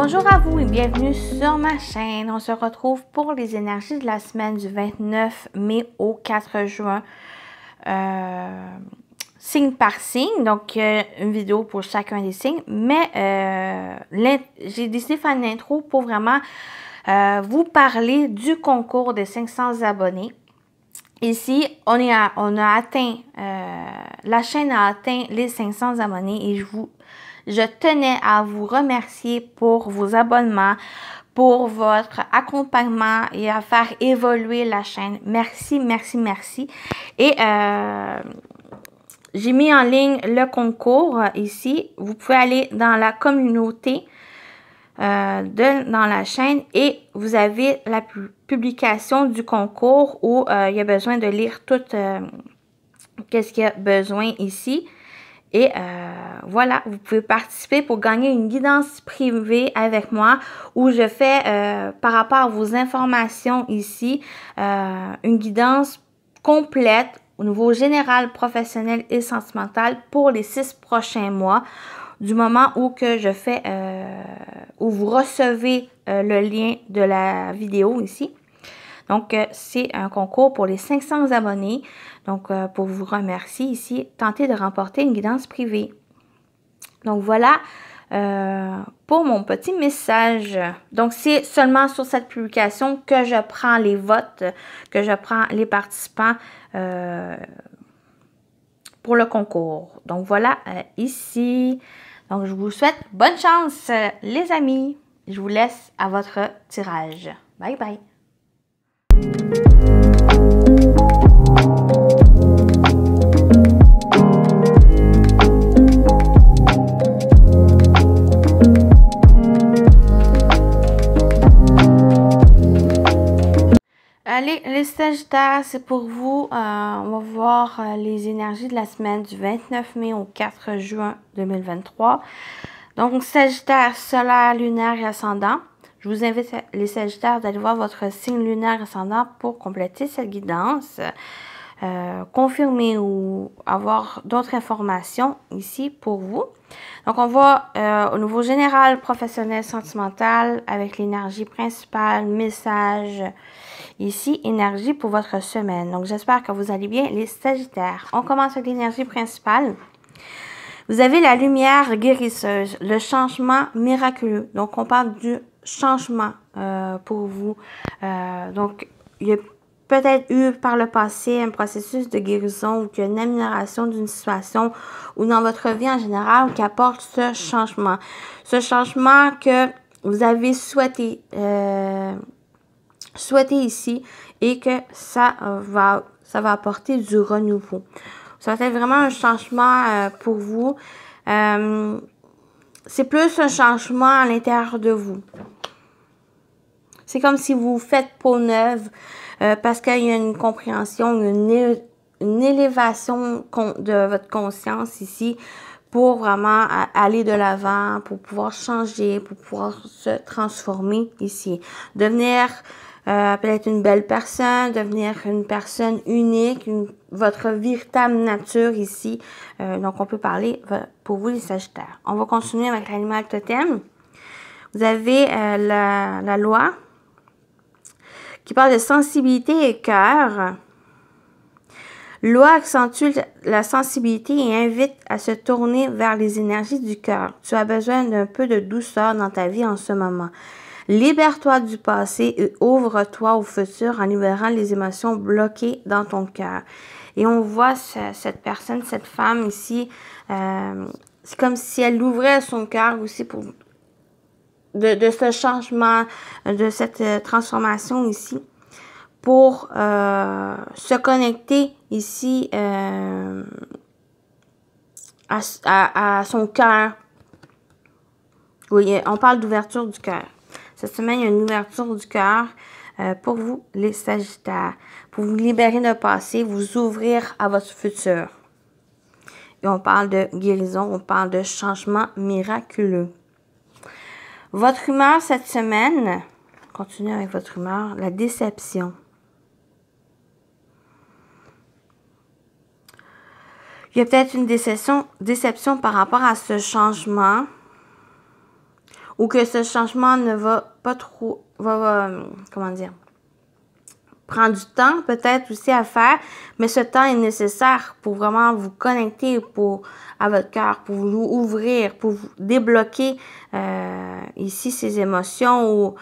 Bonjour à vous et bienvenue sur ma chaîne. On se retrouve pour les énergies de la semaine du 29 mai au 4 juin. Signe par signe, donc une vidéo pour chacun des signes. Mais j'ai décidé de faire une intro pour vraiment vous parler du concours des 500 abonnés. Ici, la chaîne a atteint les 500 abonnés et je tenais à vous remercier pour vos abonnements, pour votre accompagnement et à faire évoluer la chaîne. Merci, merci, merci. Et j'ai mis en ligne le concours ici. Vous pouvez aller dans la communauté dans la chaîne et vous avez la publication du concours où il y a besoin de lire tout qu'est-ce qu'il y a besoin ici. Et voilà, vous pouvez participer pour gagner une guidance privée avec moi où je fais, par rapport à vos informations ici, une guidance complète au niveau général, professionnel et sentimental pour les 6 prochains mois. Du moment où que je fais, où vous recevez le lien de la vidéo ici. Donc, c'est un concours pour les 500 abonnés. Donc, pour vous remercier ici, tentez de remporter une guidance privée. Donc, voilà pour mon petit message. Donc, c'est seulement sur cette publication que je prends les votes, que je prends les participants pour le concours. Donc, voilà ici. Donc, je vous souhaite bonne chance, les amis. Je vous laisse à votre tirage. Bye, bye. Allez, les Sagittaires, c'est pour vous. On va voir les énergies de la semaine du 29 mai au 4 juin 2023. Donc, Sagittaire, solaire, lunaire et ascendant. Je vous invite, les Sagittaires, d'aller voir votre signe lunaire ascendant pour compléter cette guidance. Confirmer ou avoir d'autres informations ici pour vous. Donc, on va au niveau général, professionnel, sentimental, avec l'énergie principale, message. Ici, énergie pour votre semaine. Donc, j'espère que vous allez bien, les Sagittaires. On commence avec l'énergie principale. Vous avez la lumière guérisseuse, le changement miraculeux. Donc, on parle du changement pour vous. Donc, il y a peut-être eu par le passé un processus de guérison ou une amélioration d'une situation ou dans votre vie en général qui apporte ce changement. Ce changement que vous avez souhaité ici et que ça va apporter du renouveau. Ça va être vraiment un changement pour vous. C'est plus un changement à l'intérieur de vous. C'est comme si vous faites peau neuve parce qu'il y a une compréhension, une élévation de votre conscience ici pour vraiment aller de l'avant, pour pouvoir changer, pour pouvoir se transformer ici. Devenir peut-être une belle personne, devenir une personne unique, votre véritable nature ici. Donc, on peut parler pour vous les Sagittaires. On va continuer avec l'animal totem. Vous avez la loi qui parle de sensibilité et cœur. Loi accentue la sensibilité et invite à se tourner vers les énergies du cœur. Tu as besoin d'un peu de douceur dans ta vie en ce moment. Libère-toi du passé et ouvre-toi au futur en libérant les émotions bloquées dans ton cœur. Et on voit cette personne, cette femme ici, c'est comme si elle ouvrait son cœur aussi pour de ce changement, de cette transformation ici, pour se connecter ici à son cœur. Oui, on parle d'ouverture du cœur. Cette semaine, il y a une ouverture du cœur pour vous, les Sagittaires, pour vous libérer de passé, vous ouvrir à votre futur. Et on parle de guérison, on parle de changement miraculeux. Votre humeur cette semaine, continuez avec votre humeur, la déception. Il y a peut-être une déception par rapport à ce changement ou que ce changement ne va pas trop, comment dire, prendre du temps peut-être aussi à faire, mais ce temps est nécessaire pour vraiment vous connecter à votre cœur, pour vous ouvrir, pour vous débloquer ici ces émotions ou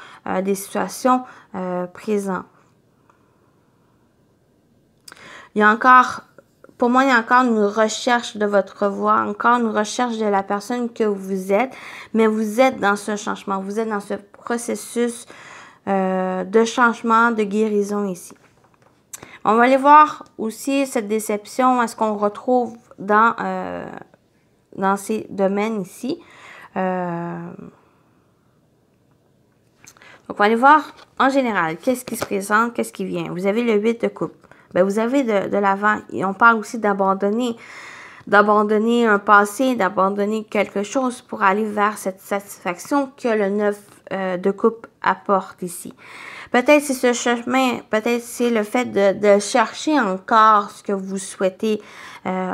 des situations présentes. Il y a encore, pour moi, il y a encore une recherche de votre voix, encore une recherche de la personne que vous êtes, mais vous êtes dans ce changement, vous êtes dans ce processus de changement, de guérison ici. On va aller voir aussi cette déception, est-ce qu'on retrouve dans ces domaines ici. Donc, on va aller voir en général, qu'est-ce qui se présente, qu'est-ce qui vient. Vous avez le 8 de coupe. Ben, vous avez de l'avant, et on parle aussi d'abandonner un passé, d'abandonner quelque chose pour aller vers cette satisfaction que le 9 de coupe apporte ici. Peut-être c'est ce chemin, peut-être c'est le fait de chercher encore ce que vous souhaitez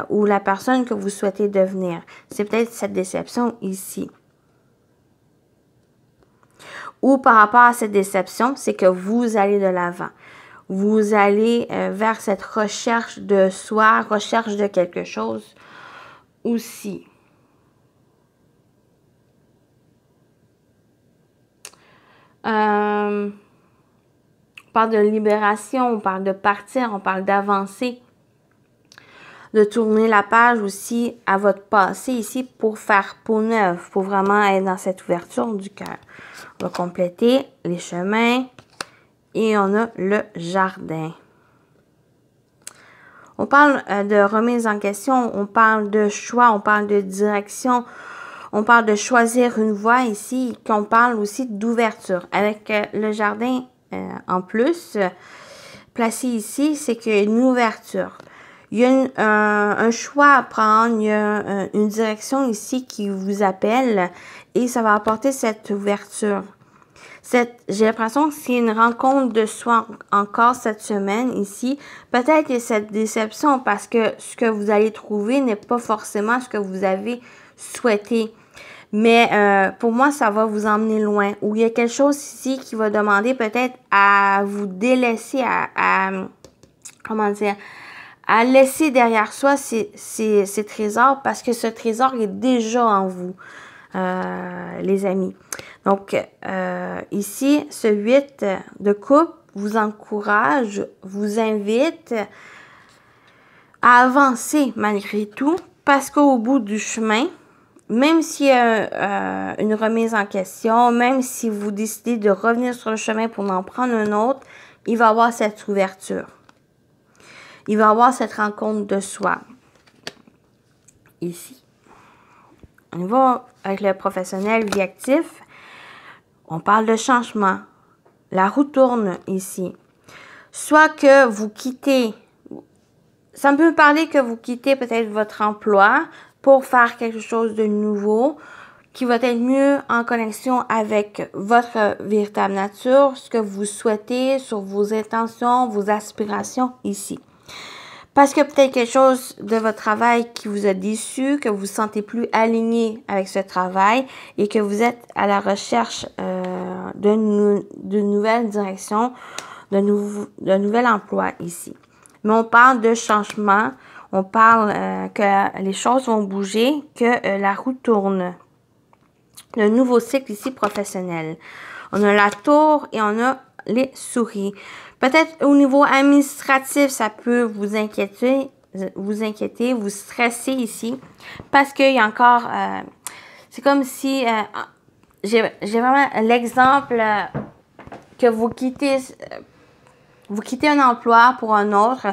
ou la personne que vous souhaitez devenir. C'est peut-être cette déception ici. Ou par rapport à cette déception, c'est que vous allez de l'avant. Vous allez vers cette recherche de soi, recherche de quelque chose aussi. On parle de libération, on parle de partir, on parle d'avancer, de tourner la page aussi à votre passé ici pour faire peau neuve, pour vraiment être dans cette ouverture du cœur. On va compléter les chemins et on a le jardin. On parle de remise en question, on parle de choix, on parle de direction, on parle de choisir une voie ici, qu'on parle aussi d'ouverture. Avec le jardin en plus, placé ici, c'est qu'il y a une ouverture. Il y a un choix à prendre, il y a une direction ici qui vous appelle et ça va apporter cette ouverture. J'ai l'impression que c'est une rencontre de soi encore cette semaine ici. Peut-être qu'il y a cette déception parce que ce que vous allez trouver n'est pas forcément ce que vous avez souhaité. Mais pour moi, ça va vous emmener loin. Ou il y a quelque chose ici qui va demander peut-être à vous délaisser, comment dire, à laisser derrière soi ces trésors parce que ce trésor est déjà en vous, les amis. Donc, ici, ce 8 de coupe vous encourage, vous invite à avancer malgré tout parce qu'au bout du chemin, même s'il y a une remise en question, même si vous décidez de revenir sur le chemin pour en prendre un autre, il va y avoir cette ouverture. Il va y avoir cette rencontre de soi. Ici. On va avec le professionnel vie actif. On parle de changement. La roue tourne ici. Soit que vous quittez, ça me peut parler que vous quittez peut-être votre emploi pour faire quelque chose de nouveau qui va être mieux en connexion avec votre véritable nature, ce que vous souhaitez, sur vos intentions, vos aspirations ici. Parce que peut-être quelque chose de votre travail qui vous a déçu, que vous ne vous sentez plus aligné avec ce travail et que vous êtes à la recherche de nouvelles directions, de nouvel emploi ici. Mais on parle de changement, on parle que les choses vont bouger, que la roue tourne. Le nouveau cycle ici professionnel. On a la tour et on a les souris. Peut-être au niveau administratif, ça peut vous inquiéter, vous stresser ici. Parce qu'il y a encore... c'est comme si... j'ai vraiment l'exemple que vous quittez un emploi pour un autre,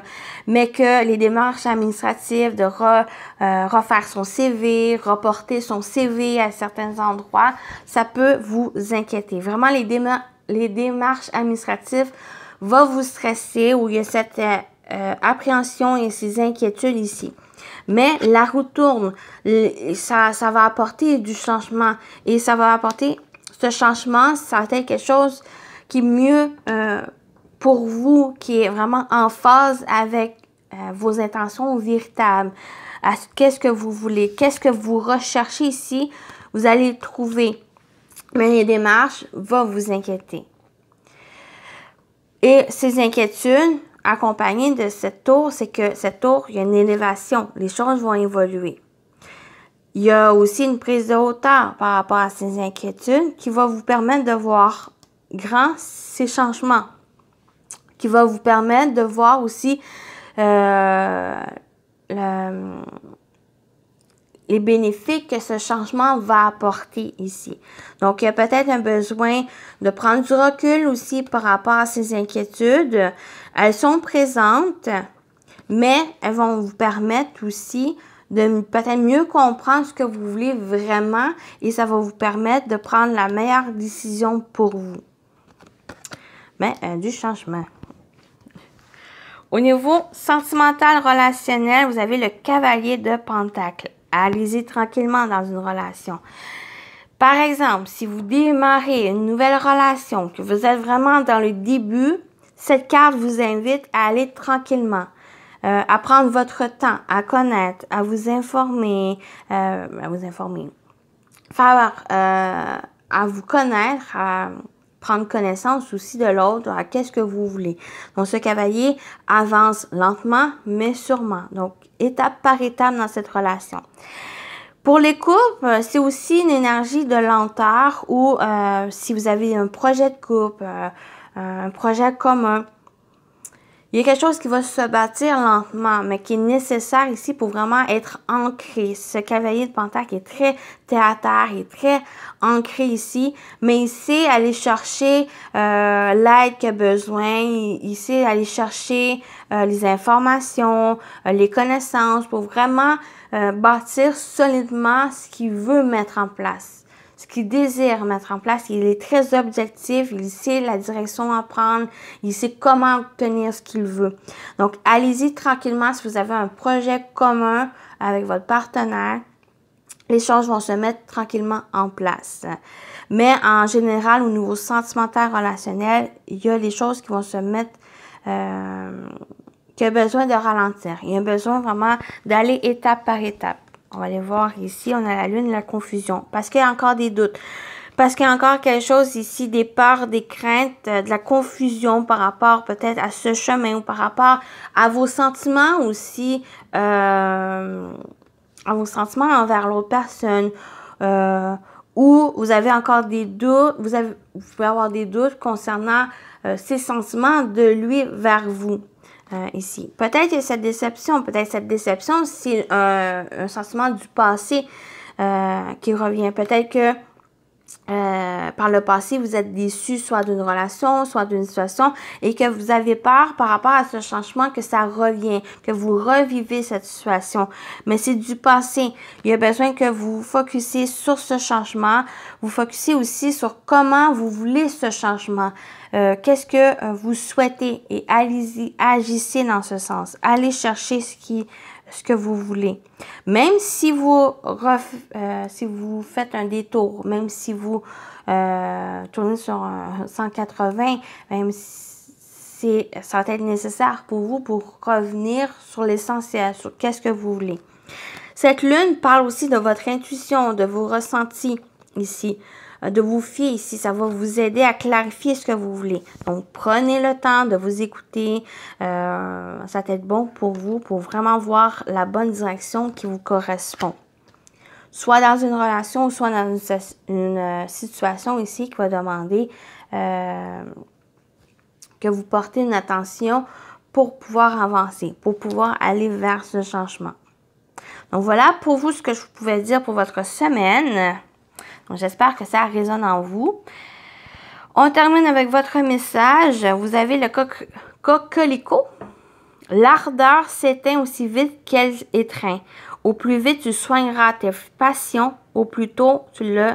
mais que les démarches administratives de refaire son CV, reporter son CV à certains endroits, ça peut vous inquiéter. Vraiment, les démarches administratives vont vous stresser ou il y a cette appréhension et ces inquiétudes ici. Mais la roue tourne, ça va apporter du changement et ça va apporter ce changement, ça va être quelque chose qui est mieux pour vous, qui est vraiment en phase avec vos intentions véritables. Qu'est-ce que vous voulez? Qu'est-ce que vous recherchez ici? Vous allez le trouver. mais les démarches vont vous inquiéter. Et ces inquiétudes, accompagnées de cette tour, c'est que cette tour, il y a une élévation. Les choses vont évoluer. Il y a aussi une prise de hauteur par rapport à ces inquiétudes qui va vous permettre de voir grand ces changements, qui va vous permettre de voir aussi les bénéfices que ce changement va apporter ici. Donc, il y a peut-être un besoin de prendre du recul aussi par rapport à ces inquiétudes. Elles sont présentes, mais elles vont vous permettre aussi de peut-être mieux comprendre ce que vous voulez vraiment et ça va vous permettre de prendre la meilleure décision pour vous. Mais du changement. Au niveau sentimental relationnel, vous avez le cavalier de Pentacle. Allez-y tranquillement dans une relation. Par exemple, si vous démarrez une nouvelle relation, que vous êtes vraiment dans le début, cette carte vous invite à aller tranquillement, à prendre votre temps, à connaître, à vous informer, à vous connaître, à prendre connaissance aussi de l'autre, à qu'est-ce que vous voulez. Donc, ce cavalier avance lentement, mais sûrement. Donc, étape par étape dans cette relation. Pour les couples, c'est aussi une énergie de lenteur ou si vous avez un projet de couple, un projet commun, il y a quelque chose qui va se bâtir lentement, mais qui est nécessaire ici pour vraiment être ancré. Ce cavalier de Pentacle est très terre-à-terre, il est très ancré ici, mais il sait aller chercher l'aide qu'il a besoin, il sait aller chercher les informations, les connaissances pour vraiment bâtir solidement ce qu'il veut mettre en place. Ce qu'il désire mettre en place, il est très objectif, il sait la direction à prendre, il sait comment obtenir ce qu'il veut. Donc, allez-y tranquillement si vous avez un projet commun avec votre partenaire. Les choses vont se mettre tranquillement en place. Mais en général, au niveau sentimental, relationnel, il y a des choses qui vont se mettre, qui a besoin de ralentir. Il y a besoin vraiment d'aller étape par étape. On va aller voir ici, on a la lune, la confusion. Parce qu'il y a encore des doutes. Parce qu'il y a encore quelque chose ici, des peurs, des craintes, de la confusion par rapport peut-être à ce chemin ou par rapport à vos sentiments aussi, à vos sentiments envers l'autre personne. Ou vous avez encore des doutes, vous pouvez avoir des doutes concernant ces sentiments de lui vers vous. Ici. Peut-être qu'il y a cette déception. Peut-être cette déception, c'est un sentiment du passé qui revient. Peut-être que par le passé, vous êtes déçu soit d'une relation, soit d'une situation et que vous avez peur par rapport à ce changement que ça revient, que vous revivez cette situation. Mais c'est du passé. Il y a besoin que vous vous focussiez sur ce changement. Vous focussiez aussi sur comment vous voulez ce changement. Qu'est-ce que vous souhaitez et allez-y, agissez dans ce sens. Allez chercher ce que vous voulez. Même si vous faites un détour, même si vous tournez sur un 180, même si ça va être nécessaire pour vous pour revenir sur l'essentiel, sur qu'est-ce que vous voulez. Cette lune parle aussi de votre intuition, de vos ressentis ici. De vous fier ici, ça va vous aider à clarifier ce que vous voulez. Donc, prenez le temps de vous écouter. Ça va être bon pour vous, pour vraiment voir la bonne direction qui vous correspond. Soit dans une relation, soit dans une situation ici qui va demander que vous portez une attention pour pouvoir avancer, pour pouvoir aller vers ce changement. Donc, voilà pour vous ce que je pouvais dire pour votre semaine. J'espère que ça résonne en vous. On termine avec votre message. Vous avez le coquelicot. L'ardeur s'éteint aussi vite qu'elle étreint. Au plus vite, tu soigneras tes passions. Au plus tôt, tu le...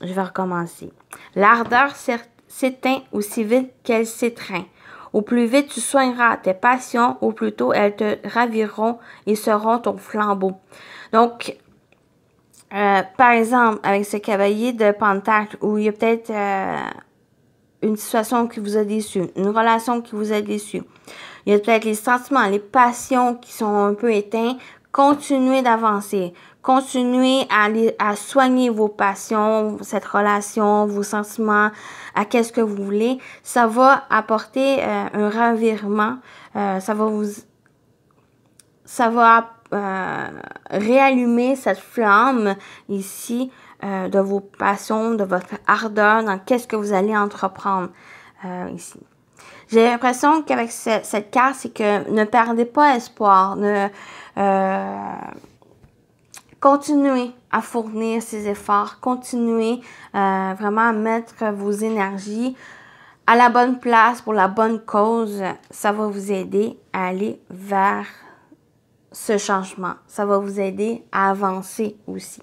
Je vais recommencer. L'ardeur s'éteint aussi vite qu'elle s'étreint. Au plus vite, tu soigneras tes passions. Au plus tôt, elles te raviront et seront ton flambeau. Donc, par exemple, avec ce cavalier de Pentacle, où il y a peut-être une situation qui vous a déçu, une relation qui vous a déçu. Il y a peut-être les sentiments, les passions qui sont un peu éteints. Continuez d'avancer. continuez à soigner vos passions, cette relation, vos sentiments, à qu'est-ce que vous voulez. Ça va apporter un revirement. Ça va réallumer cette flamme ici de vos passions, de votre ardeur dans qu'est-ce que vous allez entreprendre ici. J'ai l'impression qu'avec cette carte, c'est que ne perdez pas espoir, continuez à fournir ces efforts, continuez vraiment à mettre vos énergies à la bonne place pour la bonne cause. Ça va vous aider à aller vers ce changement. Ça va vous aider à avancer aussi.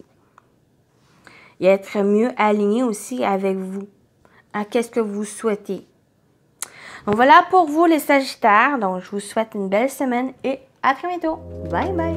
Et être mieux aligné aussi avec vous, à qu'est-ce que vous souhaitez. Donc voilà pour vous les Sagittaires. Donc je vous souhaite une belle semaine et à très bientôt. Bye bye.